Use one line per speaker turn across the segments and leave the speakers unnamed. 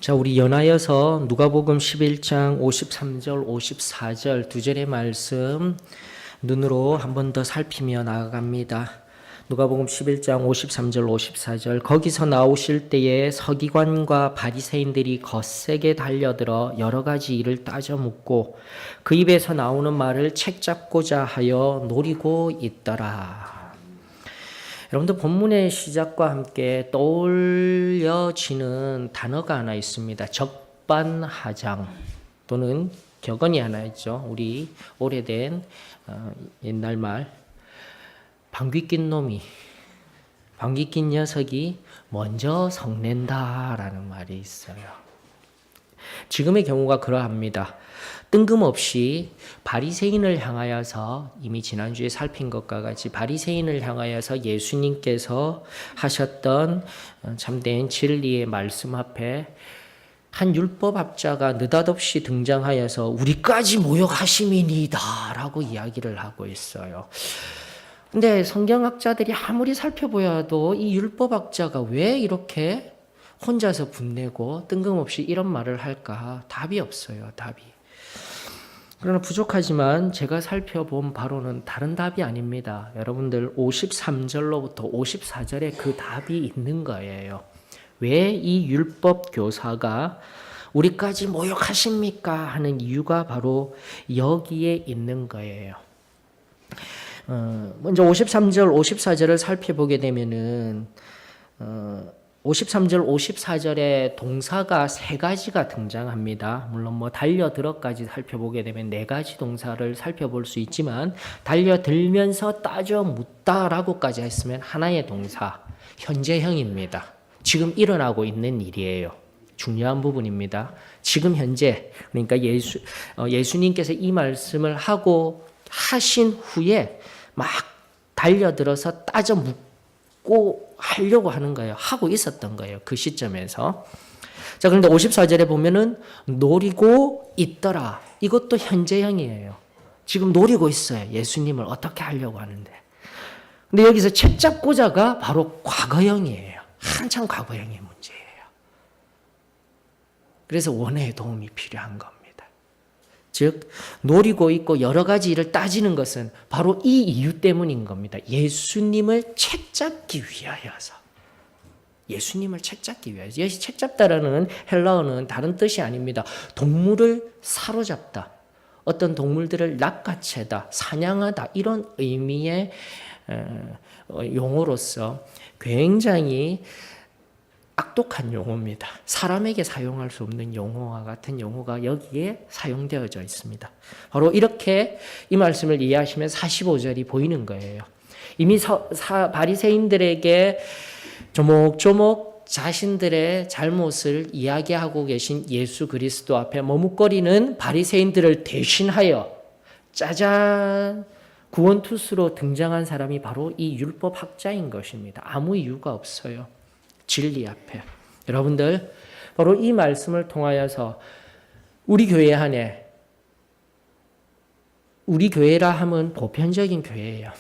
자, 우리 연하여서 누가복음 11장 53절, 54절 두 절의 말씀 눈으로 한 번 더 살피며 나아갑니다. 누가복음 11장 53절, 54절 거기서 나오실 때에 서기관과 바리새인들이 거세게 달려들어 여러 가지 일을 따져 묻고 그 입에서 나오는 말을 책잡고자 하여 노리고 있더라. 여러분들 본문의 시작과 함께 떠올려지는 단어가 하나 있습니다. 적반하장 또는 격언이 하나 있죠. 우리 오래된 옛날 말 방귀 낀 녀석이 먼저 성낸다라는 말이 있어요. 지금의 경우가 그러합니다. 뜬금없이 바리새인을 향하여서 이미 지난주에 살핀 것과 같이 바리새인을 향하여서 예수님께서 하셨던 참된 진리의 말씀 앞에 한 율법학자가 느닷없이 등장하여서 우리까지 모욕하심이니이다 라고 이야기를 하고 있어요. 근데 성경학자들이 아무리 살펴보아도 이 율법학자가 왜 이렇게 혼자서 분내고 뜬금없이 이런 말을 할까? 답이 없어요. 답이. 그러나 부족하지만 제가 살펴본 바로는 다른 답이 아닙니다. 여러분들 53절로부터 54절에 그 답이 있는 거예요. 왜 이 율법 교사가 우리까지 모욕하십니까? 하는 이유가 바로 여기에 있는 거예요. 먼저 53절, 54절을 살펴보게 되면은 53절, 54절에 동사가 세 가지가 등장합니다. 물론 달려들어까지 살펴보게 되면 네 가지 동사를 살펴볼 수 있지만 달려들면서 따져 묻다라고까지 했으면 하나의 동사, 현재형입니다. 지금 일어나고 있는 일이에요. 중요한 부분입니다. 지금 현재, 그러니까 예수님께서 이 말씀을 하신 후에 막 달려들어서 따져 묻고 하려고 하는 거예요. 하고 있었던 거예요. 그 시점에서. 자, 그런데 54절에 보면은 노리고 있더라. 이것도 현재형이에요. 지금 노리고 있어요. 예수님을 어떻게 하려고 하는데. 근데 여기서 책 잡고자가 바로 과거형이에요. 한참 과거형의 문제예요. 그래서 원해의 도움이 필요한 겁니다. 즉 노리고 있고 여러 가지 일을 따지는 것은 바로 이 이유 때문인 겁니다. 예수님을 책잡기 위하여서. 예수님을 책잡기 위하여서. 여기 책잡다라는 헬라어는 다른 뜻이 아닙니다. 동물을 사로잡다. 어떤 동물들을 낚아채다. 사냥하다. 이런 의미의 용어로서 굉장히 악독한 용어입니다. 사람에게 사용할 수 없는 용어와 같은 용어가 여기에 사용되어져 있습니다. 바로 이렇게 이 말씀을 이해하시면 45절이 보이는 거예요. 이미 바리새인들에게 조목조목 자신들의 잘못을 이야기하고 계신 예수 그리스도 앞에 머뭇거리는 바리새인들을 대신하여 짜잔 구원투수로 등장한 사람이 바로 이 율법학자인 것입니다. 아무 이유가 없어요. 진리 앞에. 여러분들 바로 이 말씀을 통하여서 우리 교회 안에, 우리 교회라 하면 보편적인 교회예요.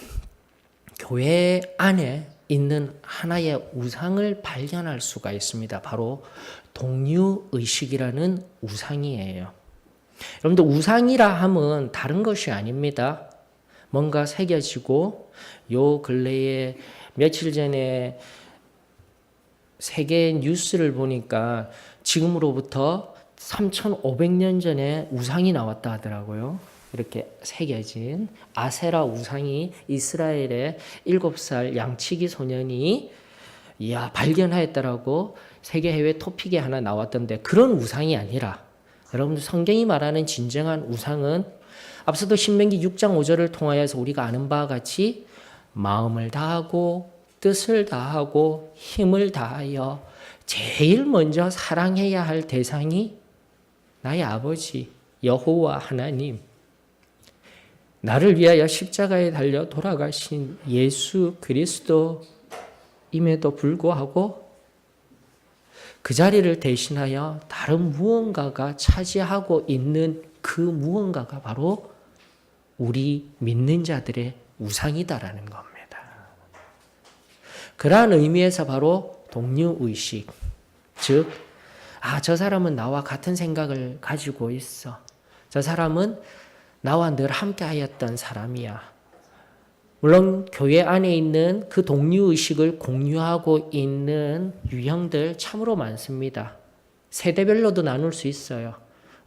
교회 안에 있는 하나의 우상을 발견할 수가 있습니다. 바로 동유의식이라는 우상이에요. 여러분들 우상이라 하면 다른 것이 아닙니다. 뭔가 새겨지고 요 근래에 며칠 전에 세계 뉴스를 보니까 지금으로부터 3,500년 전에 우상이 나왔다 하더라고요. 이렇게 새겨진 아세라 우상이 이스라엘의 7살 양치기 소년이 발견하였다라고 세계 해외 토픽에 하나 나왔던데 그런 우상이 아니라 여러분들 성경이 말하는 진정한 우상은 앞서도 신명기 6장 5절을 통하여서 우리가 아는 바와 같이 마음을 다하고 뜻을 다하고 힘을 다하여 제일 먼저 사랑해야 할 대상이 나의 아버지 여호와 하나님, 나를 위하여 십자가에 달려 돌아가신 예수 그리스도임에도 불구하고 그 자리를 대신하여 다른 무언가가 차지하고 있는 그 무언가가 바로 우리 믿는 자들의 우상이다라는 겁니다. 그러한 의미에서 바로 동유의식, 즉 저 사람은 나와 같은 생각을 가지고 있어. 저 사람은 나와 늘 함께 하였던 사람이야. 물론 교회 안에 있는 그 동료의식을 공유하고 있는 유형들 참으로 많습니다. 세대별로도 나눌 수 있어요.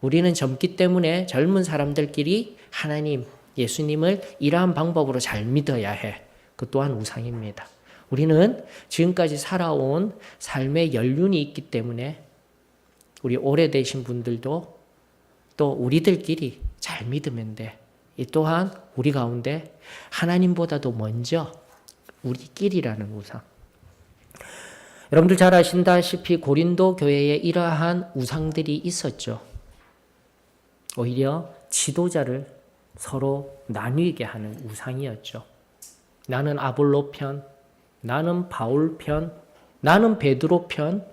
우리는 젊기 때문에 젊은 사람들끼리 하나님, 예수님을 이러한 방법으로 잘 믿어야 해. 그 또한 우상입니다. 우리는 지금까지 살아온 삶의 연륜이 있기 때문에 우리 오래되신 분들도 또 우리들끼리 잘 믿으면 돼. 이 또한 우리 가운데 하나님보다도 먼저 우리끼리라는 우상. 여러분들 잘 아신다시피 고린도 교회에 이러한 우상들이 있었죠. 오히려 지도자를 서로 나뉘게 하는 우상이었죠. 나는 아볼로 편, 나는 바울 편, 나는 베드로 편,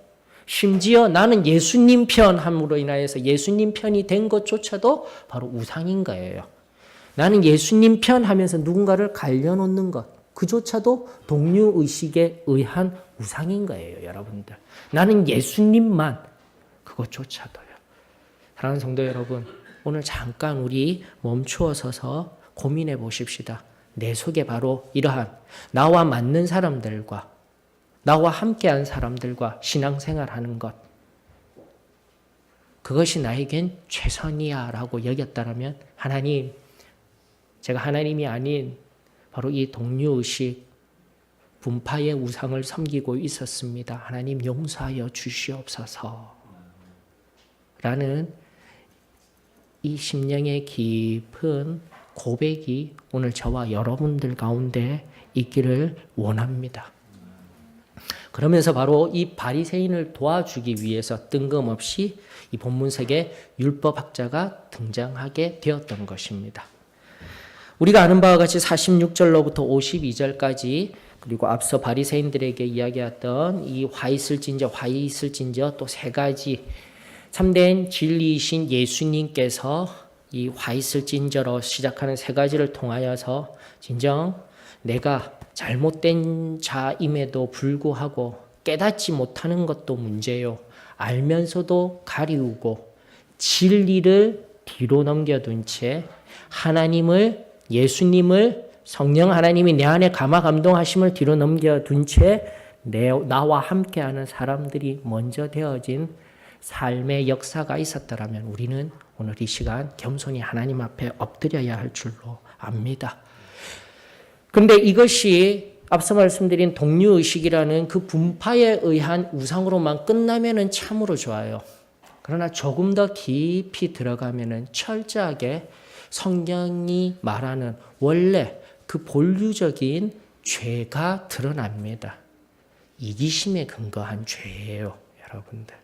심지어 나는 예수님 편 함으로 인하여서 예수님 편이 된 것조차도 바로 우상인 거예요. 나는 예수님 편 하면서 누군가를 갈려놓는 것, 그조차도 동료의식에 의한 우상인 거예요, 여러분들. 나는 예수님만, 그것조차도요. 사랑하는 성도 여러분, 오늘 잠깐 우리 멈추어 서서 고민해 보십시다. 내 속에 바로 이러한 나와 맞는 사람들과 나와 함께한 사람들과 신앙생활하는 것, 그것이 나에겐 최선이야 라고 여겼다면 하나님, 제가 하나님이 아닌 바로 이 동료의식, 분파의 우상을 섬기고 있었습니다. 하나님 용서하여 주시옵소서 라는 이 심령의 깊은 고백이 오늘 저와 여러분들 가운데 있기를 원합니다. 그러면서 바로 이 바리새인을 도와주기 위해서 뜬금없이 이 본문석에 율법학자가 등장하게 되었던 것입니다. 우리가 아는 바와 같이 46절로부터 52절까지 그리고 앞서 바리새인들에게 이야기했던 이 화 있을진저 또 세 가지 참된 진리이신 예수님께서 이 화 있을진저로 시작하는 세 가지를 통하여서 진정 내가 잘못된 자임에도 불구하고 깨닫지 못하는 것도 문제요. 알면서도 가리우고 진리를 뒤로 넘겨둔 채 하나님을, 예수님을, 성령 하나님이 내 안에 감화 감동하심을 뒤로 넘겨둔 채 나와 함께하는 사람들이 먼저 되어진 삶의 역사가 있었더라면 우리는 오늘 이 시간 겸손히 하나님 앞에 엎드려야 할 줄로 압니다. 그런데 이것이 앞서 말씀드린 동료의식이라는 그 분파에 의한 우상으로만 끝나면은 참으로 좋아요. 그러나 조금 더 깊이 들어가면은 철저하게 성경이 말하는 원래 그 본류적인 죄가 드러납니다. 이기심에 근거한 죄예요, 여러분들.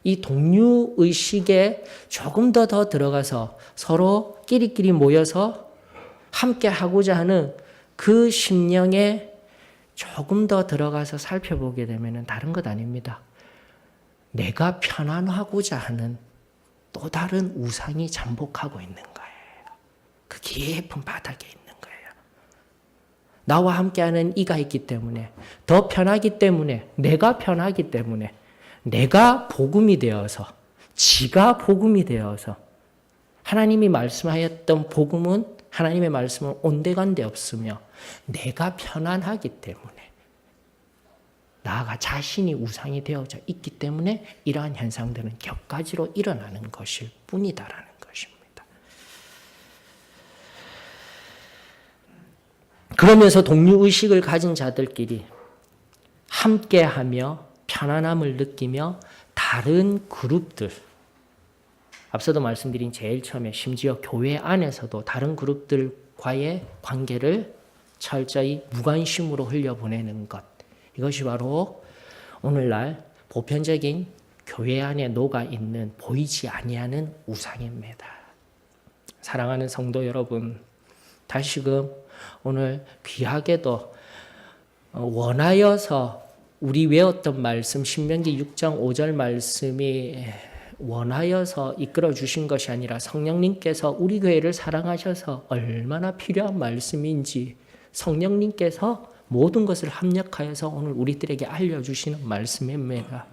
이 동료의식에 조금 더 들어가서 서로 끼리끼리 모여서 함께 하고자 하는 그 심령에 조금 더 들어가서 살펴보게 되면 다른 것 아닙니다. 내가 편안하고자 하는 또 다른 우상이 잠복하고 있는 거예요. 그 깊은 바닥에 있는 거예요. 나와 함께하는 이가 있기 때문에, 더 편하기 때문에, 내가 편하기 때문에, 내가 복음이 되어서, 지가 복음이 되어서 하나님이 말씀하였던 복음은 하나님의 말씀은 온데간데 없으며 내가 편안하기 때문에 나아가 자신이 우상이 되어져 있기 때문에 이러한 현상들은 격가지로 일어나는 것일 뿐이다라는 것입니다. 그러면서 동료의식을 가진 자들끼리 함께하며 편안함을 느끼며 다른 그룹들, 앞서도 말씀드린 제일 처음에 심지어 교회 안에서도 다른 그룹들과의 관계를 철저히 무관심으로 흘려보내는 것, 이것이 바로 오늘날 보편적인 교회 안에 녹아있는 보이지 아니하는 우상입니다. 사랑하는 성도 여러분, 다시금 오늘 귀하게도 원하여서 우리 외웠던 말씀 신명기 6장 5절 말씀이 원하여서 이끌어 주신 것이 아니라 성령님께서 우리 교회를 사랑하셔서 얼마나 필요한 말씀인지 성령님께서 모든 것을 합력하여서 오늘 우리들에게 알려주시는 말씀입니다.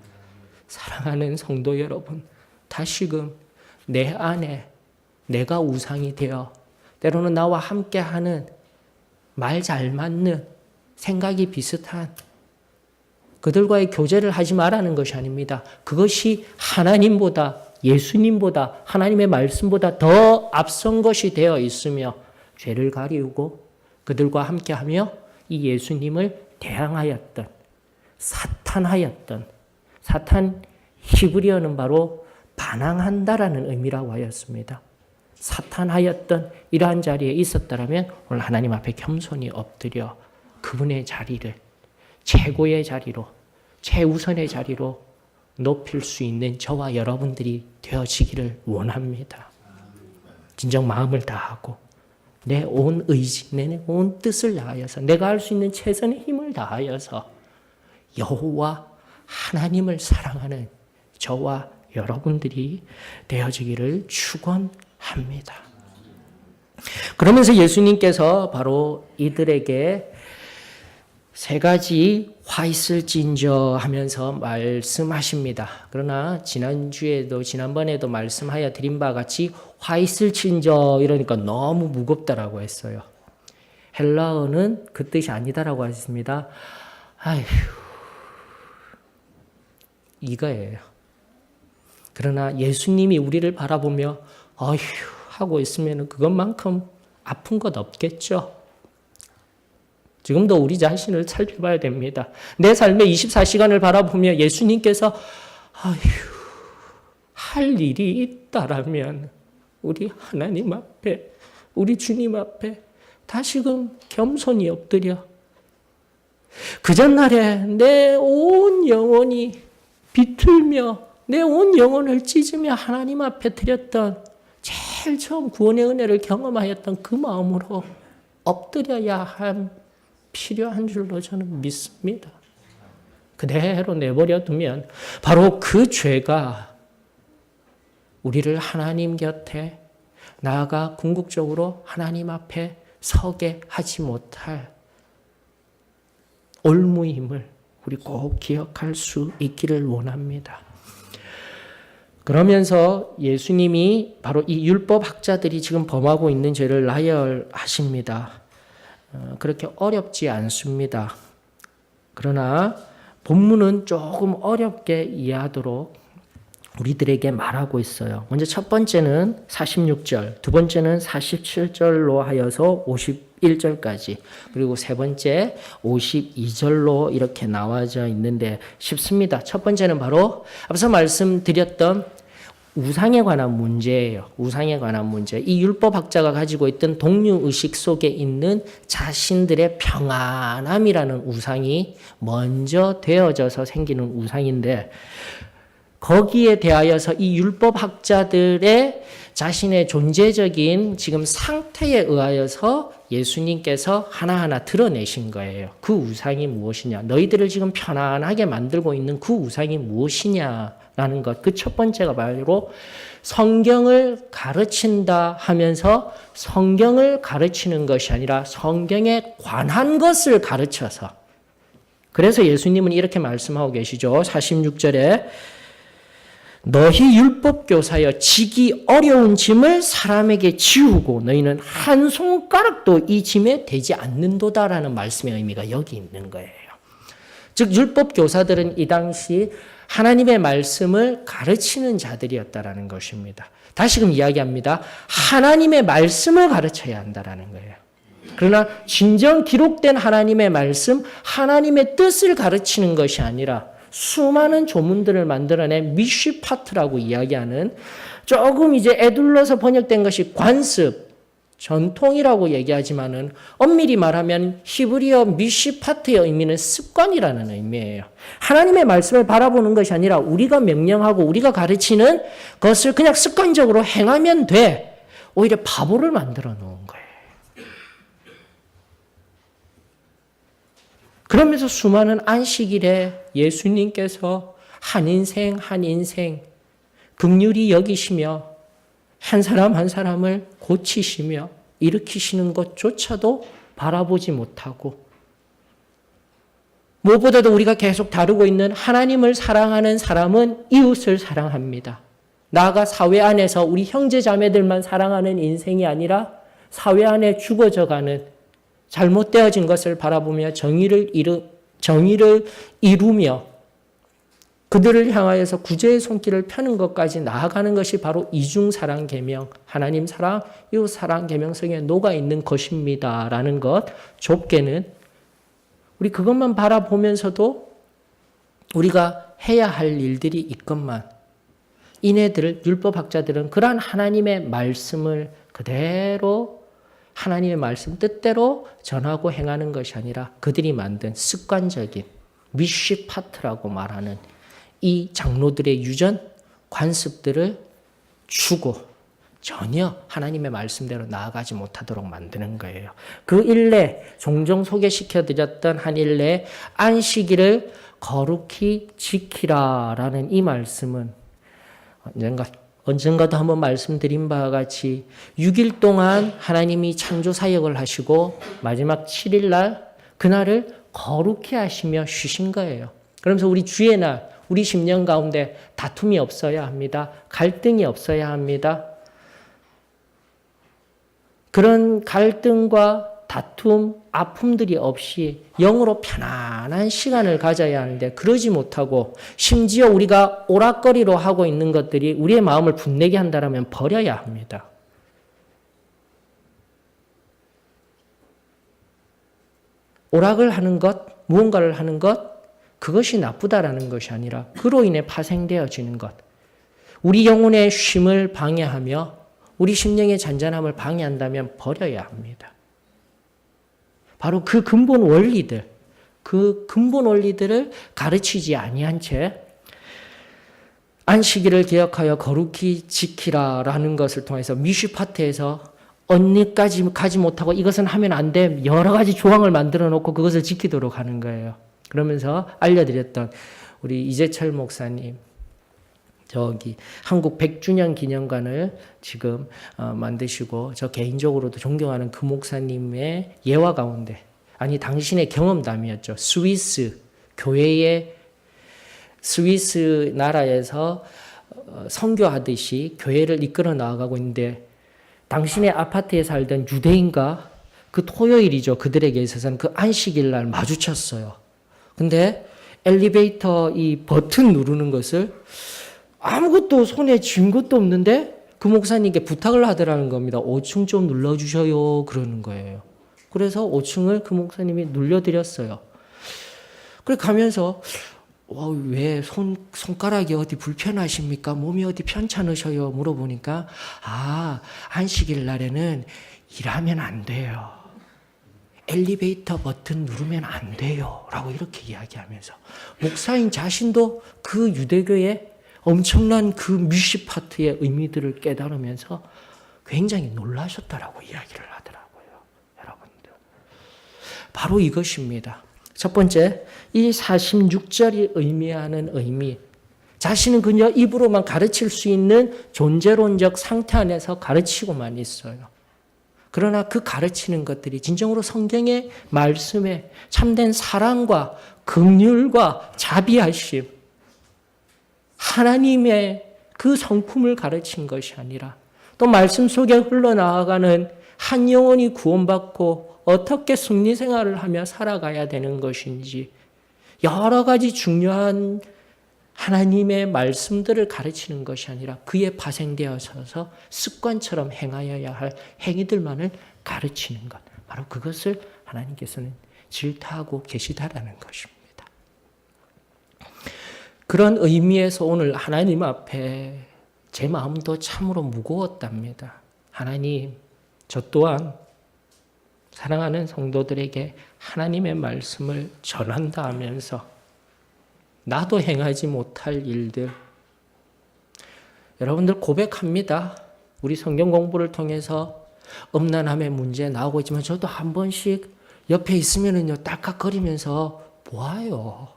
사랑하는 성도 여러분, 다시금 내 안에 내가 우상이 되어 때로는 나와 함께하는 말 잘 맞는 생각이 비슷한 그들과의 교제를 하지 말라는 것이 아닙니다. 그것이 하나님보다 예수님보다 하나님의 말씀보다 더 앞선 것이 되어 있으며 죄를 가리우고 그들과 함께하며 이 예수님을 대항하였던 사탄하였던 사탄 히브리어는 바로 반항한다라는 의미라고 하였습니다. 사탄하였던 이러한 자리에 있었다라면 오늘 하나님 앞에 겸손히 엎드려 그분의 자리를 최고의 자리로 최우선의 자리로 높일 수 있는 저와 여러분들이 되어지기를 원합니다. 진정 마음을 다하고 내 온 의지, 내 온 뜻을 다하여서 내가 할 수 있는 최선의 힘을 다하여서 여호와 하나님을 사랑하는 저와 여러분들이 되어지기를 축원합니다. 그러면서 예수님께서 바로 이들에게 세 가지 화 있을진저 하면서 말씀하십니다. 그러나 지난번에도 말씀하여 드린 바와 같이 화 있을진저 이러니까 너무 무겁다라고 했어요. 헬라어는 그 뜻이 아니다라고 했습니다. 아휴, 이거예요. 그러나 예수님이 우리를 바라보며 어휴 하고 있으면 그것만큼 아픈 것 없겠죠. 지금도 우리 자신을 살펴봐야 됩니다. 내 삶의 24시간을 바라보며 예수님께서 아휴 할 일이 있다라면 우리 하나님 앞에 우리 주님 앞에 다시금 겸손히 엎드려 그 전날에 내 온 영혼이 비틀며 내 온 영혼을 찢으며 하나님 앞에 드렸던 제일 처음 구원의 은혜를 경험하였던 그 마음으로 엎드려야 할 필요한 줄로 저는 믿습니다. 그대로 내버려 두면 바로 그 죄가 우리를 하나님 곁에 나아가 궁극적으로 하나님 앞에 서게 하지 못할 올무임을 우리 꼭 기억할 수 있기를 원합니다. 그러면서 예수님이 바로 이 율법학자들이 지금 범하고 있는 죄를 나열하십니다. 그렇게 어렵지 않습니다. 그러나 본문은 조금 어렵게 이해하도록 우리들에게 말하고 있어요. 먼저 첫 번째는 46절, 두 번째는 47절로 하여서 51절까지, 그리고 세 번째 52절로 이렇게 나와져 있는데 쉽습니다. 첫 번째는 바로 앞서 말씀드렸던 우상에 관한 문제예요. 우상에 관한 문제. 이 율법학자가 가지고 있던 동류의식 속에 있는 자신들의 평안함이라는 우상이 먼저 되어져서 생기는 우상인데 거기에 대하여서 이 율법학자들의 자신의 존재적인 지금 상태에 의하여서 예수님께서 하나하나 드러내신 거예요. 그 우상이 무엇이냐? 너희들을 지금 편안하게 만들고 있는 그 우상이 무엇이냐라는 것. 그 첫 번째가 바로 성경을 가르친다 하면서 성경을 가르치는 것이 아니라 성경에 관한 것을 가르쳐서. 그래서 예수님은 이렇게 말씀하고 계시죠. 46절에 너희 율법교사여 지기 어려운 짐을 사람에게 지우고 너희는 한 손가락도 이 짐에 대지 않는도다라는 말씀의 의미가 여기 있는 거예요. 즉 율법교사들은 이 당시 하나님의 말씀을 가르치는 자들이었다라는 것입니다. 다시금 이야기합니다. 하나님의 말씀을 가르쳐야 한다라는 거예요. 그러나 진정 기록된 하나님의 말씀, 하나님의 뜻을 가르치는 것이 아니라 수많은 조문들을 만들어낸 미쉬파트라고 이야기하는 조금 이제 애둘러서 번역된 것이 관습, 전통이라고 얘기하지만은 엄밀히 말하면 히브리어 미쉬파트의 의미는 습관이라는 의미예요. 하나님의 말씀을 바라보는 것이 아니라 우리가 명령하고 우리가 가르치는 것을 그냥 습관적으로 행하면 돼. 오히려 바보를 만들어 놓은 거예요. 그러면서 수많은 안식일에 예수님께서 한 인생 한 인생 긍휼히 여기시며 한 사람 한 사람을 고치시며 일으키시는 것조차도 바라보지 못하고 무엇보다도 우리가 계속 다루고 있는 하나님을 사랑하는 사람은 이웃을 사랑합니다. 나아가 사회 안에서 우리 형제 자매들만 사랑하는 인생이 아니라 사회 안에 죽어져가는 잘못되어진 것을 바라보며 정의를 이루며 그들을 향하여서 구제의 손길을 펴는 것까지 나아가는 것이 바로 이중사랑 계명, 하나님 사랑, 이웃 사랑 계명성에 녹아 있는 것입니다. 라는 것, 좁게는 우리 그것만 바라보면서도 우리가 해야 할 일들이 있건만 이네들, 율법학자들은 그러한 하나님의 말씀을 그대로 하나님의 말씀 뜻대로 전하고 행하는 것이 아니라 그들이 만든 습관적인 미시파트라고 말하는 이 장로들의 유전, 관습들을 주고 전혀 하나님의 말씀대로 나아가지 못하도록 만드는 거예요. 그 일례, 종종 소개시켜드렸던 한 일례, 안식일을 거룩히 지키라라는 이 말씀은 언젠가도 한번 말씀드린 바와 같이 6일 동안 하나님이 창조 사역을 하시고 마지막 7일 날 그날을 거룩히 하시며 쉬신 거예요. 그러면서 우리 주의 날, 우리 심령 가운데 다툼이 없어야 합니다. 갈등이 없어야 합니다. 그런 갈등과 다툼, 아픔들이 없이 영으로 편안한 시간을 가져야 하는데 그러지 못하고 심지어 우리가 오락거리로 하고 있는 것들이 우리의 마음을 분내게 한다면 버려야 합니다. 오락을 하는 것, 무언가를 하는 것, 그것이 나쁘다라는 것이 아니라 그로 인해 파생되어지는 것. 우리 영혼의 쉼을 방해하며 우리 심령의 잔잔함을 방해한다면 버려야 합니다. 바로 그 근본 원리들을 가르치지 아니한 채 안식일을 기억하여 거룩히 지키라라는 것을 통해서 미슈파트에서 언니까지 가지 못하고 이것은 하면 안 돼. 여러 가지 조항을 만들어 놓고 그것을 지키도록 하는 거예요. 그러면서 알려드렸던 우리 이재철 목사님, 저기 한국 100주년 기념관을 지금 만드시고 저 개인적으로도 존경하는 그 목사님의 예화 가운데, 아니 당신의 경험담이었죠. 스위스 교회의 스위스 나라에서 선교하듯이 교회를 이끌어 나아가고 있는데 당신의 아파트에 살던 유대인과 그 토요일이죠. 그들에게 있어서는 그 안식일 날 마주쳤어요. 근데 엘리베이터 이 버튼 누르는 것을 아무것도 손에 쥔 것도 없는데 그 목사님께 부탁을 하더라는 겁니다. 5층 좀 눌러주셔요. 그러는 거예요. 그래서 5층을 그 목사님이 눌러드렸어요. 그래 가면서 왜 손가락이 어디 불편하십니까? 몸이 어디 편찮으셔요? 물어보니까 안식일 날에는 일하면 안 돼요. 엘리베이터 버튼 누르면 안 돼요. 라고 이렇게 이야기하면서 목사인 자신도 그 유대교의 엄청난 그 뮤시파트의 의미들을 깨달으면서 굉장히 놀라셨다라고 이야기를 하더라고요. 여러분들. 바로 이것입니다. 첫 번째, 이 46절이 의미하는 의미. 자신은 그저 입으로만 가르칠 수 있는 존재론적 상태 안에서 가르치고만 있어요. 그러나 그 가르치는 것들이 진정으로 성경의 말씀에 참된 사랑과 긍휼과 자비하심, 하나님의 그 성품을 가르친 것이 아니라 또 말씀 속에 흘러나가는 한 영혼이 구원받고 어떻게 승리생활을 하며 살아가야 되는 것인지 여러 가지 중요한 하나님의 말씀들을 가르치는 것이 아니라 그에 파생되어서 습관처럼 행하여야 할 행위들만을 가르치는 것. 바로 그것을 하나님께서는 질타하고 계시다라는 것입니다. 그런 의미에서 오늘 하나님 앞에 제 마음도 참으로 무거웠답니다. 하나님, 저 또한 사랑하는 성도들에게 하나님의 말씀을 전한다 하면서 나도 행하지 못할 일들, 여러분들 고백합니다. 우리 성경 공부를 통해서 음란함의 문제 나오고 있지만 저도 한 번씩 옆에 있으면은요 딸깍거리면서 보아요.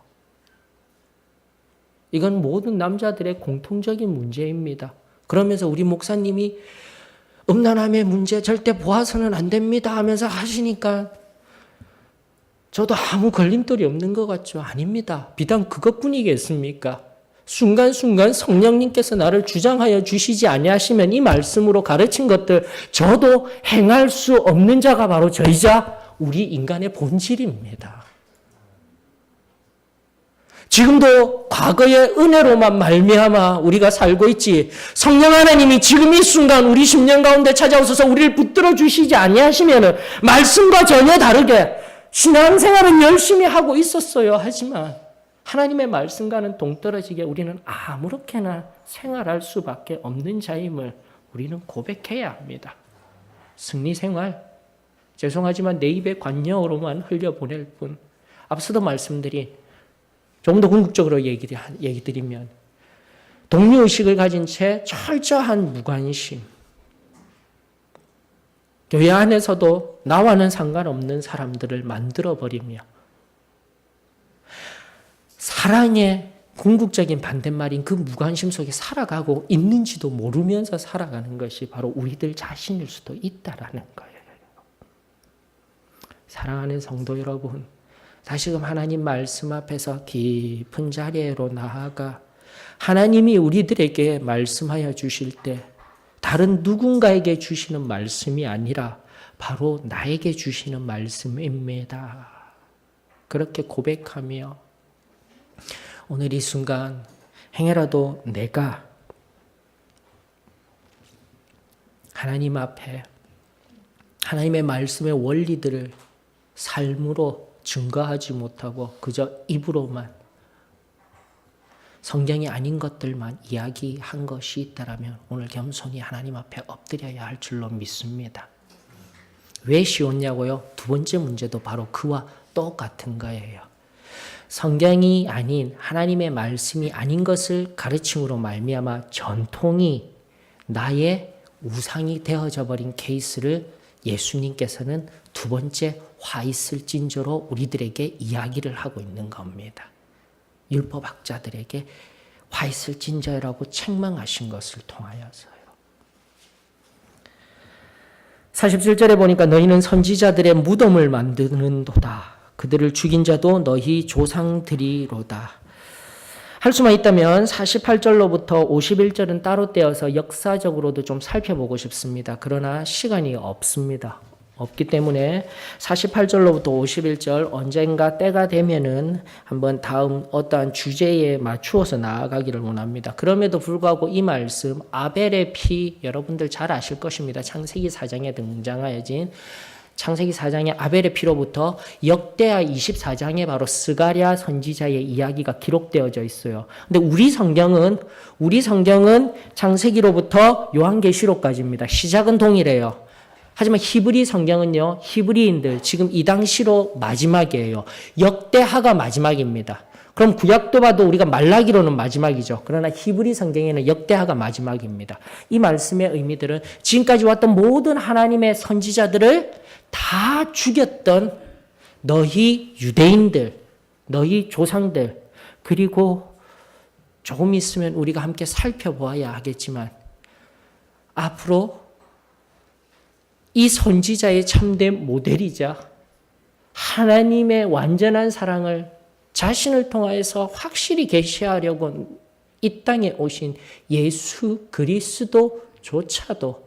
이건 모든 남자들의 공통적인 문제입니다. 그러면서 우리 목사님이 음란함의 문제 절대 보아서는 안 됩니다 하면서 하시니까 저도 아무 걸림돌이 없는 것 같죠? 아닙니다. 비단 그것뿐이겠습니까? 순간순간 성령님께서 나를 주장하여 주시지 아니하시면 이 말씀으로 가르친 것들 저도 행할 수 없는 자가 바로 저이자 우리 인간의 본질입니다. 지금도 과거의 은혜로만 말미암아 우리가 살고 있지 성령 하나님이 지금 이 순간 우리 심령 가운데 찾아오셔서 우리를 붙들어 주시지 아니하시면 말씀과 전혀 다르게 신앙생활은 열심히 하고 있었어요. 하지만 하나님의 말씀과는 동떨어지게 우리는 아무렇게나 생활할 수밖에 없는 자임을 우리는 고백해야 합니다. 승리생활, 죄송하지만 내 입의 관여로만 흘려보낼 뿐. 앞서도 말씀드린 조금 더 궁극적으로 얘기 드리면 동료의식을 가진 채 철저한 무관심, 교회 안에서도 나와는 상관없는 사람들을 만들어버리며 사랑의 궁극적인 반대말인 그 무관심 속에 살아가고 있는지도 모르면서 살아가는 것이 바로 우리들 자신일 수도 있다라는 거예요. 사랑하는 성도 여러분, 다시금 하나님 말씀 앞에서 깊은 자리로 나아가 하나님이 우리들에게 말씀하여 주실 때 다른 누군가에게 주시는 말씀이 아니라 바로 나에게 주시는 말씀입니다. 그렇게 고백하며 오늘 이 순간 행여라도 내가 하나님 앞에 하나님의 말씀의 원리들을 삶으로 증거하지 못하고 그저 입으로만 성경이 아닌 것들만 이야기한 것이 있다면 오늘 겸손히 하나님 앞에 엎드려야 할 줄로 믿습니다. 왜 쉬웠냐고요? 두 번째 문제도 바로 그와 똑같은 거예요. 성경이 아닌 하나님의 말씀이 아닌 것을 가르침으로 말미암아 전통이 나의 우상이 되어져 버린 케이스를 예수님께서는 두 번째 화 있을 징조로 우리들에게 이야기를 하고 있는 겁니다. 율법학자들에게 화 있을 징조라고 책망하신 것을 통하여서요. 47절에 보니까 너희는 선지자들의 무덤을 만드는도다. 그들을 죽인 자도 너희 조상들이로다. 할 수만 있다면 48절로부터 51절은 따로 떼어서 역사적으로도 좀 살펴보고 싶습니다. 그러나 시간이 없습니다. 없기 때문에 48절로부터 51절 언젠가 때가 되면은 한번 다음 어떠한 주제에 맞추어서 나아가기를 원합니다. 그럼에도 불구하고 이 말씀 아벨의 피 여러분들 잘 아실 것입니다. 창세기 4장에 등장하여진 창세기 4장의 아벨의 피로부터 역대하 24장에 바로 스가랴 선지자의 이야기가 기록되어져 있어요. 근데 우리 성경은 창세기로부터 요한계시록까지입니다. 시작은 동일해요. 하지만 히브리 성경은요, 히브리인들 지금 이 당시로 마지막이에요. 역대하가 마지막입니다. 그럼 구약도 봐도 우리가 말라기로는 마지막이죠. 그러나 히브리 성경에는 역대하가 마지막입니다. 이 말씀의 의미들은 지금까지 왔던 모든 하나님의 선지자들을 다 죽였던 너희 유대인들, 너희 조상들, 그리고 조금 있으면 우리가 함께 살펴보아야 하겠지만 앞으로 이 선지자의 참된 모델이자 하나님의 완전한 사랑을 자신을 통하여서 확실히 계시하려고 이 땅에 오신 예수 그리스도조차도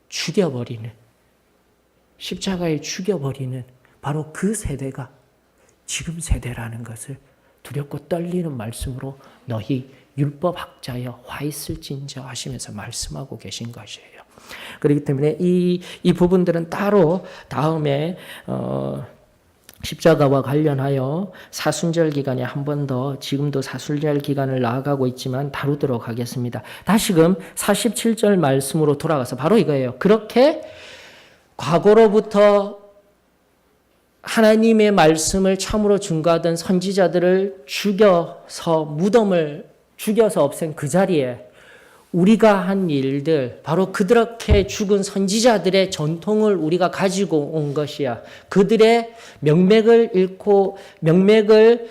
죽여버리는, 십자가에 죽여버리는 바로 그 세대가 지금 세대라는 것을 두렵고 떨리는 말씀으로 너희 율법학자여 화 있을진저 하시면서 말씀하고 계신 것이에요. 그렇기 때문에 이 부분들은 따로 다음에 십자가와 관련하여 사순절 기간에 한 번 더, 지금도 사순절 기간을 나아가고 있지만 다루도록 하겠습니다. 다시금 47절 말씀으로 돌아가서 바로 이거예요. 그렇게 과거로부터 하나님의 말씀을 참으로 증거하던 선지자들을 죽여서 무덤을 죽여서 없앤 그 자리에 우리가 한 일들, 바로 그렇게 죽은 선지자들의 전통을 우리가 가지고 온 것이야. 그들의 명맥을 잃고 명맥을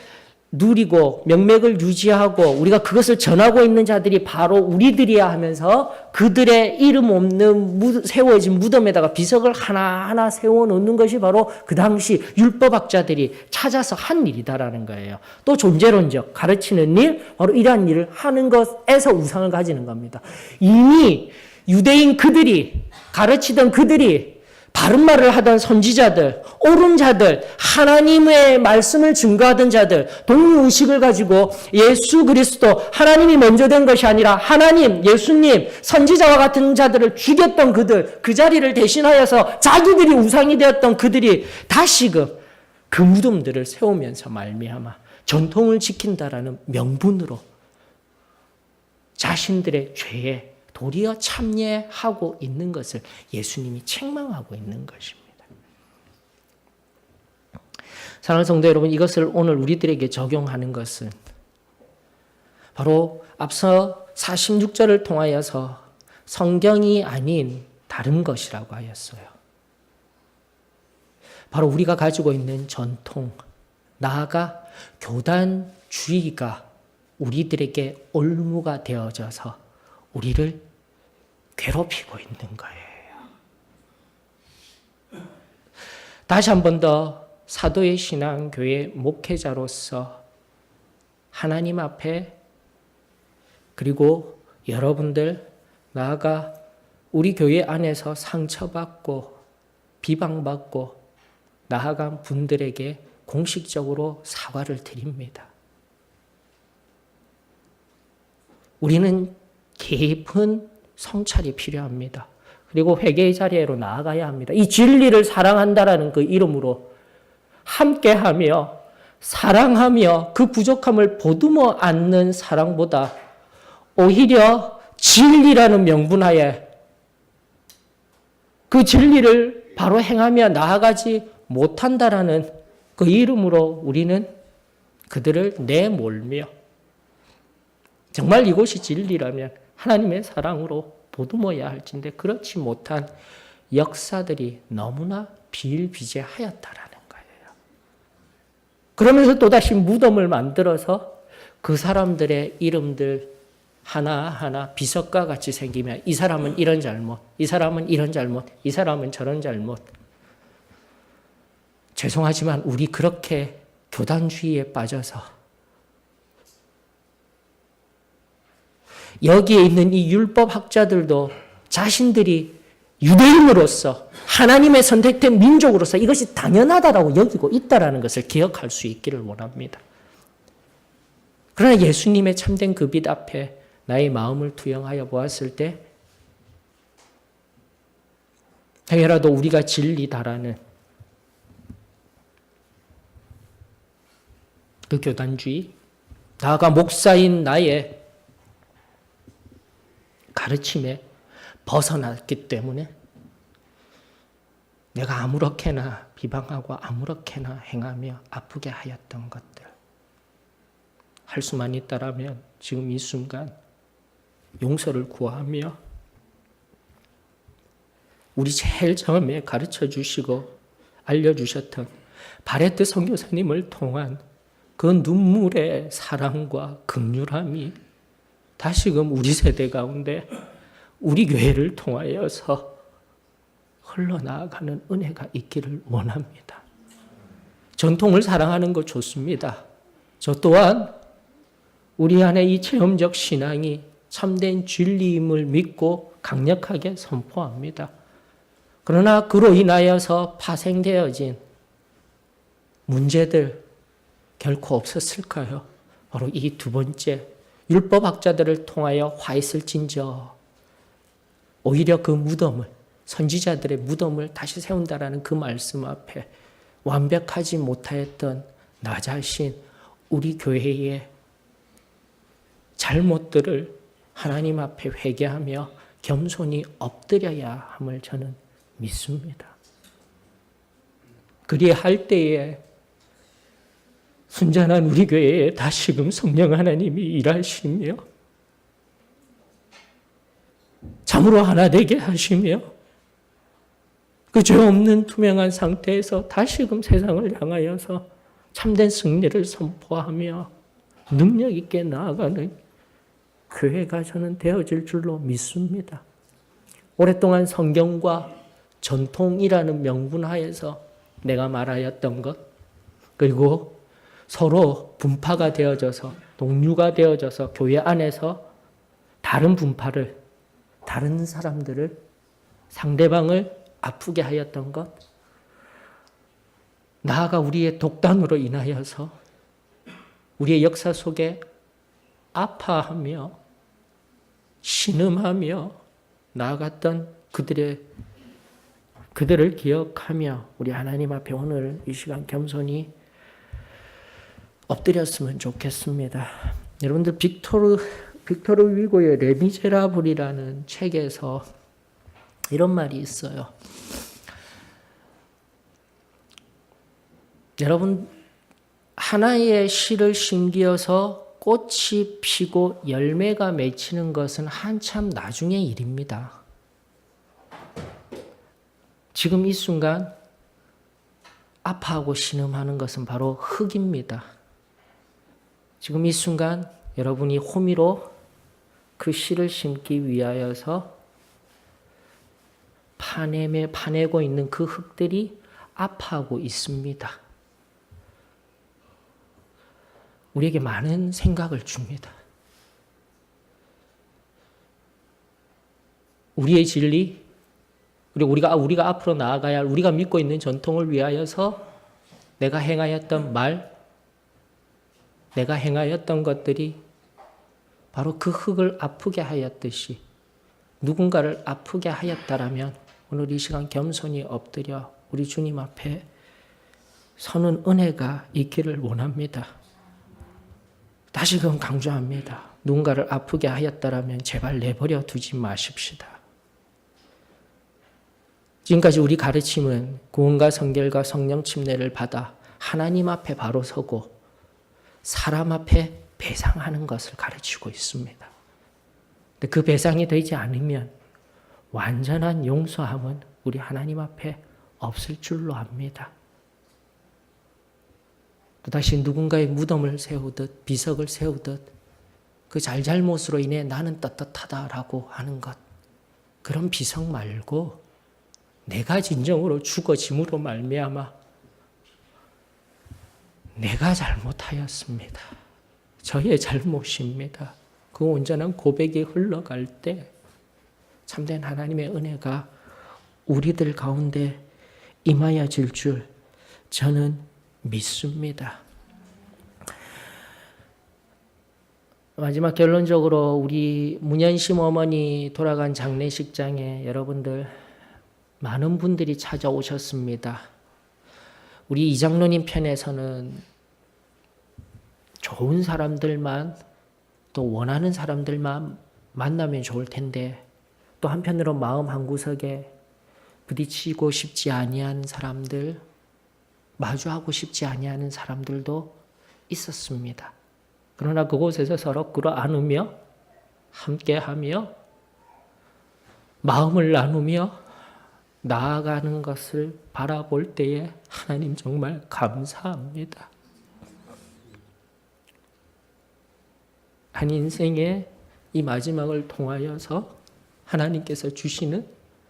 누리고 명맥을 유지하고 우리가 그것을 전하고 있는 자들이 바로 우리들이야 하면서 그들의 이름 없는 세워진 무덤에다가 비석을 하나하나 세워놓는 것이 바로 그 당시 율법학자들이 찾아서 한 일이다라는 거예요. 또 존재론적 가르치는 일, 바로 이러한 일을 하는 것에서 우상을 가지는 겁니다. 이미 유대인 그들이 가르치던 그들이 바른 말을 하던 선지자들, 옳은 자들, 하나님의 말씀을 증거하던 자들, 동의의식을 가지고 예수 그리스도, 하나님이 먼저 된 것이 아니라 하나님, 예수님, 선지자와 같은 자들을 죽였던 그들, 그 자리를 대신하여서 자기들이 우상이 되었던 그들이 다시금 그 무덤들을 세우면서 말미암아 전통을 지킨다라는 명분으로 자신들의 죄에 도리어 참여하고 있는 것을 예수님이 책망하고 있는 것입니다. 사랑하는 성도 여러분, 이것을 오늘 우리들에게 적용하는 것은 바로 앞서 46절을 통하여서 성경이 아닌 다른 것이라고 하였어요. 바로 우리가 가지고 있는 전통, 나아가 교단주의가 우리들에게 올무가 되어져서 우리를 괴롭히고 있는 거예요. 다시 한 번 더 사도의 신앙교회 목회자로서 하나님 앞에 그리고 여러분들 나아가 우리 교회 안에서 상처받고 비방받고 나아간 분들에게 공식적으로 사과를 드립니다. 우리는 깊은 성찰이 필요합니다. 그리고 회개의 자리로 나아가야 합니다. 이 진리를 사랑한다라는 그 이름으로 함께하며 사랑하며 그 부족함을 보듬어 안는 사랑보다 오히려 진리라는 명분하에 그 진리를 바로 행하며 나아가지 못한다라는 그 이름으로 우리는 그들을 내몰며 정말 이곳이 진리라면 하나님의 사랑으로 보듬어야 할진데 그렇지 못한 역사들이 너무나 비일비재하였다라는 거예요. 그러면서 또다시 무덤을 만들어서 그 사람들의 이름들 하나하나 비석과 같이 생기며 이 사람은 이런 잘못, 이 사람은 이런 잘못, 이 사람은 저런 잘못. 죄송하지만 우리 그렇게 교단주의에 빠져서 여기에 있는 이 율법학자들도 자신들이 유대인으로서 하나님의 선택된 민족으로서 이것이 당연하다라고 여기고 있다는 것을 기억할 수 있기를 원합니다. 그러나 예수님의 참된 그 빛 앞에 나의 마음을 투영하여 보았을 때 행여라도 우리가 진리다라는 그 교단주의, 나아가 목사인 나의 가르침에 벗어났기 때문에 내가 아무렇게나 비방하고 아무렇게나 행하며 아프게 하였던 것들 할 수만 있다라면 지금 이 순간 용서를 구하며 우리 제일 처음에 가르쳐 주시고 알려주셨던 바레트 선교사님을 통한 그 눈물의 사랑과 긍휼함이 다시금 우리 세대 가운데 우리 교회를 통하여서 흘러나가는 은혜가 있기를 원합니다. 전통을 사랑하는 거 좋습니다. 저 또한 우리 안에 이 체험적 신앙이 참된 진리임을 믿고 강력하게 선포합니다. 그러나 그로 인하여서 파생되어진 문제들 결코 없었을까요? 바로 이 두 번째 율법학자들을 통하여 화 있을진저 오히려 그 무덤을 선지자들의 무덤을 다시 세운다라는 그 말씀 앞에 완벽하지 못하였던 나 자신 우리 교회의 잘못들을 하나님 앞에 회개하며 겸손히 엎드려야 함을 저는 믿습니다. 그리할 때에 순전한 우리 교회에 다시금 성령 하나님이 일하시며 참으로 하나 되게 하시며 그 죄 없는 투명한 상태에서 다시금 세상을 향하여서 참된 승리를 선포하며 능력 있게 나아가는 교회가 저는 되어질 줄로 믿습니다. 오랫동안 성경과 전통이라는 명분 하에서 내가 말하였던 것, 그리고 서로 분파가 되어져서 동류가 되어져서 교회 안에서 다른 분파를, 다른 사람들을, 상대방을 아프게 하였던 것, 나아가 우리의 독단으로 인하여서 우리의 역사 속에 아파하며 신음하며 나아갔던 그들을 기억하며 우리 하나님 앞에 오늘 이 시간 겸손히 엎드렸으면 좋겠습니다. 여러분들 빅토르 위고의 레미제라블이라는 책에서 이런 말이 있어요. 여러분, 하나의 씨를 심기어서 꽃이 피고 열매가 맺히는 것은 한참 나중의 일입니다. 지금 이 순간 아파하고 신음하는 것은 바로 흙입니다. 지금 이 순간 여러분이 호미로 그 씨를 심기 위하여서 파내고 있는 그 흙들이 아파하고 있습니다. 우리에게 많은 생각을 줍니다. 우리의 진리, 그리고 우리가 앞으로 나아가야 할 우리가 믿고 있는 전통을 위하여서 내가 행하였던 말, 내가 행하였던 것들이 바로 그 흙을 아프게 하였듯이 누군가를 아프게 하였다라면 오늘 이 시간 겸손히 엎드려 우리 주님 앞에 서는 은혜가 있기를 원합니다. 다시금 강조합니다. 누군가를 아프게 하였다라면 제발 내버려 두지 마십시다. 지금까지 우리 가르침은 구원과 성결과 성령 침례를 받아 하나님 앞에 바로 서고 사람 앞에 배상하는 것을 가르치고 있습니다. 근데 그 배상이 되지 않으면 완전한 용서함은 우리 하나님 앞에 없을 줄로 압니다. 또다시 누군가의 무덤을 세우듯 비석을 세우듯 그 잘잘못으로 인해 나는 떳떳하다라고 하는 것, 그런 비석 말고 내가 진정으로 죽어짐으로 말미암아 내가 잘못하였습니다. 저의 잘못입니다. 그 온전한 고백이 흘러갈 때 참된 하나님의 은혜가 우리들 가운데 임하여질 줄 저는 믿습니다. 마지막 결론적으로 우리 문현심 어머니 돌아간 장례식장에 여러분들 많은 분들이 찾아오셨습니다. 우리 이장로님 편에서는 좋은 사람들만, 또 원하는 사람들만 만나면 좋을 텐데 또 한편으로 마음 한구석에 부딪히고 싶지 아니한 사람들, 마주하고 싶지 아니하는 사람들도 있었습니다. 그러나 그곳에서 서로 끌어안으며 함께하며 마음을 나누며 나아가는 것을 바라볼 때에 하나님 정말 감사합니다. 한 인생의 이 마지막을 통하여서 하나님께서 주시는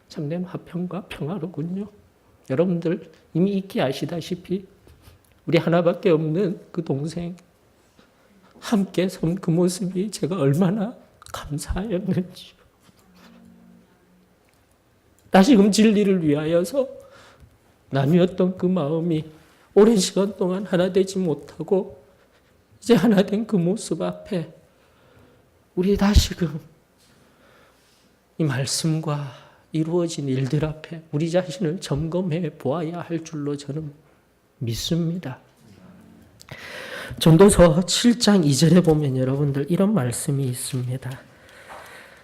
참된 화평과 평화로군요. 여러분들 이미 익히 아시다시피 우리 하나밖에 없는 그 동생 함께 선 그 모습이 제가 얼마나 감사하였는지, 다시금 진리를 위하여서 나누었던 그 마음이 오랜 시간 동안 하나 되지 못하고 이제 하나 된 그 모습 앞에 우리 다시금 이 말씀과 이루어진 일들 앞에 우리 자신을 점검해 보아야 할 줄로 저는 믿습니다. 전도서 7장 2절에 보면 여러분들 이런 말씀이 있습니다.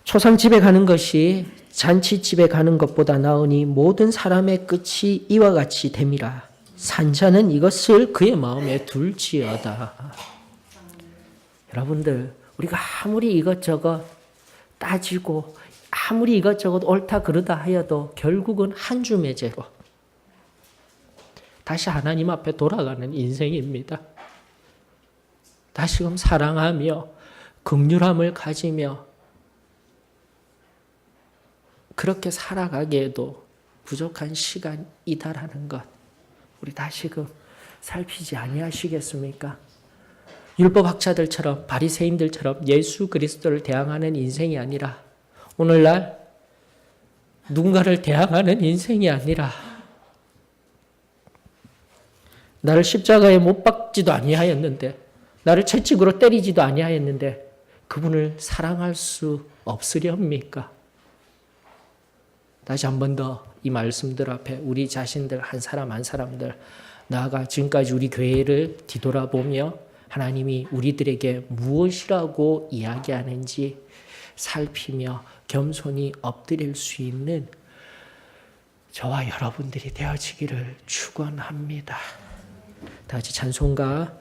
초상집에 가는 것이 잔치집에 가는 것보다 나으니 모든 사람의 끝이 이와 같이 됨이라. 산자는 이것을 그의 마음에 둘지어다. 여러분들, 우리가 아무리 이것저것 따지고 아무리 이것저것 옳다 그르다 하여도 결국은 한 줌의 죄로 다시 하나님 앞에 돌아가는 인생입니다. 다시금 사랑하며 긍휼함을 가지며 그렇게 살아가기에도 부족한 시간이다라는 것, 우리 다시금 살피지 아니하시겠습니까? 율법학자들처럼 바리새인들처럼 예수 그리스도를 대항하는 인생이 아니라, 오늘날 누군가를 대항하는 인생이 아니라, 나를 십자가에 못 박지도 아니하였는데, 나를 채찍으로 때리지도 아니하였는데 그분을 사랑할 수 없으렵니까? 다시 한 번 더 이 말씀들 앞에 우리 자신들 한 사람 한 사람들 나아가 지금까지 우리 교회를 뒤돌아보며 하나님이 우리들에게 무엇이라고 이야기하는지 살피며 겸손히 엎드릴 수 있는 저와 여러분들이 되어지기를 축원합니다. 다시 찬송가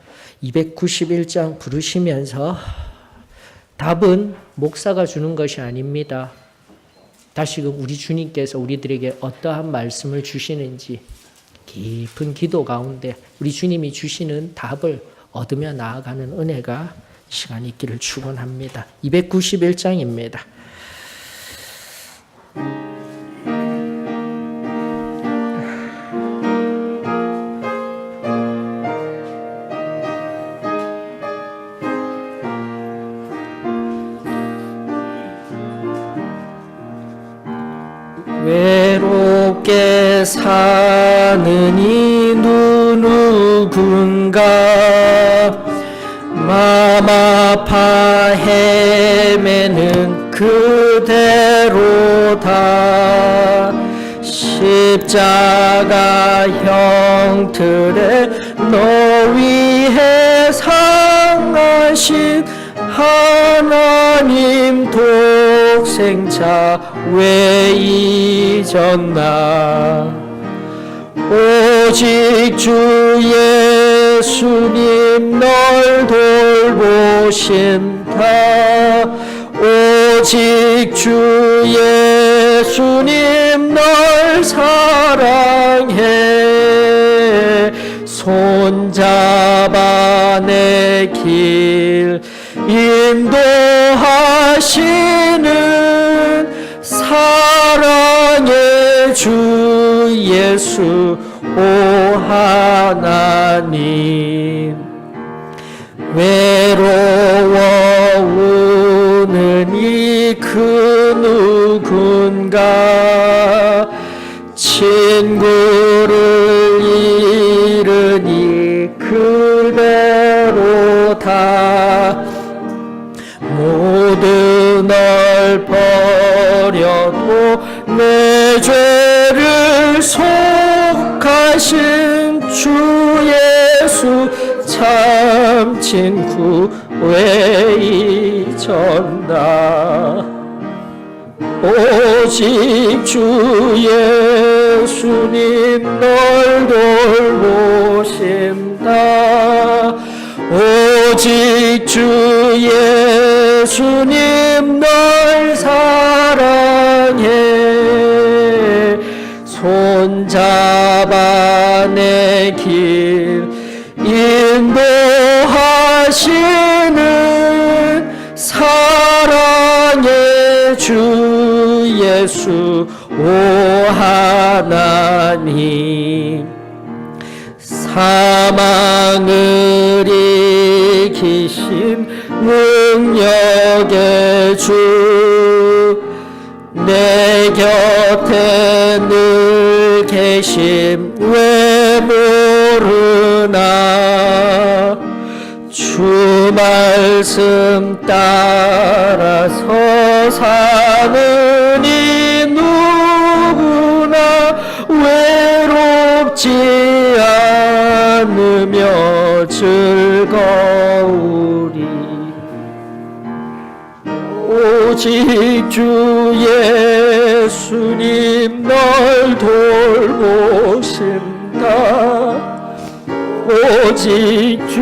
291장 부르시면서, 답은 목사가 주는 것이 아닙니다. 다시금 우리 주님께서 우리들에게 어떠한 말씀을 주시는지 깊은 기도 가운데 우리 주님이 주시는 답을 얻으며 나아가는 은혜가 시간 있기를 축원합니다. 291장입니다. 외롭게 사는 이 누군가 맘 아파 헤매는 그대로다. 십자가 형틀에 너 위해 상하신 하나님 독생자 왜 잊었나. 오직 주 예수님 널 돌보신다. 오직 주 예수님 널 사랑해. 손잡아 내 길 인도하시는 사랑의 주 예수 오 하나님. 외로워 우는 이 그 누군가 친구를 잃으니 그대로다. 모두 널 버려도 내 죄를 속하신 주 예수 참 친구 왜 잊었나. 오직 주 예수님 널 돌보신다. 오직 주 예수님 널 사랑해. 손잡아 내 길 인도하시는 사랑의 주 예수 오 하나님. 사망을 이기신 능력의 주 내 곁에 늘 계심 왜 모르나. 주 말씀 따라서 사는 이 누구나 외롭지 않으며 즐거우리. 오직 주 예수님 널 돌보신다. 오직 주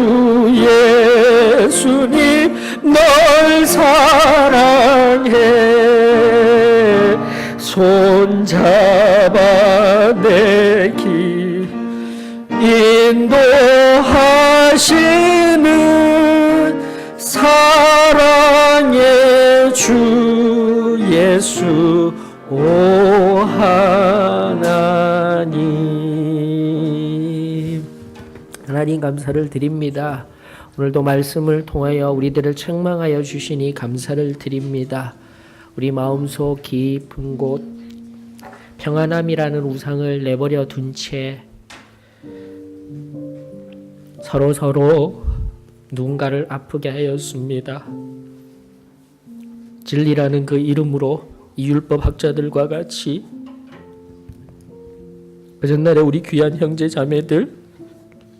예수님 널 사랑해. 손잡아 내 길 인도하시는 사랑의 주 예수 오 하나님. 하나님 감사를 드립니다. 오늘도 말씀을 통하여 우리들을 책망하여 주시니 감사를 드립니다. 우리 마음속 깊은 곳 평안함이라는 우상을 내버려 둔 채 서로 누군가를 아프게 하였습니다. 진리라는 그 이름으로 이 율법 학자들과 같이 그 전날에 우리 귀한 형제 자매들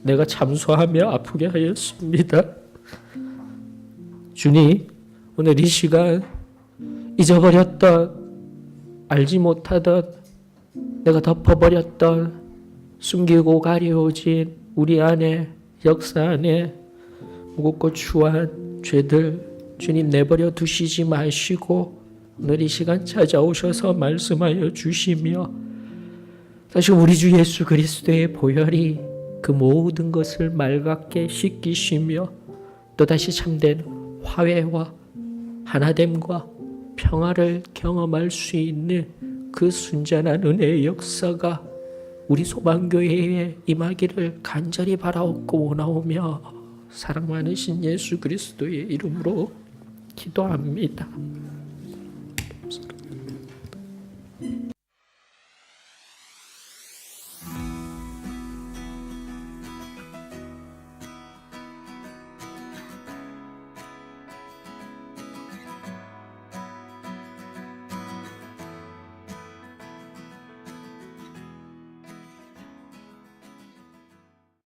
내가 참소하며 아프게 하였습니다. 주님, 오늘 이 시간 잊어버렸던, 알지 못하던, 내가 덮어버렸던, 숨기고 가려진 우리 안에, 역사 안에 무겁고 추한 죄들 주님 내버려 두시지 마시고 오늘 이 시간 찾아오셔서 말씀하여 주시며 다시 우리 주 예수 그리스도의 보혈이 그 모든 것을 맑게 씻기시며 또다시 참된 화해와 하나됨과 평화를 경험할 수 있는 그 순전한 은혜의 역사가 우리 소망교회에 임하기를 간절히 바라옵고 원하오며 사랑 많으신 예수 그리스도의 이름으로 기도합니다.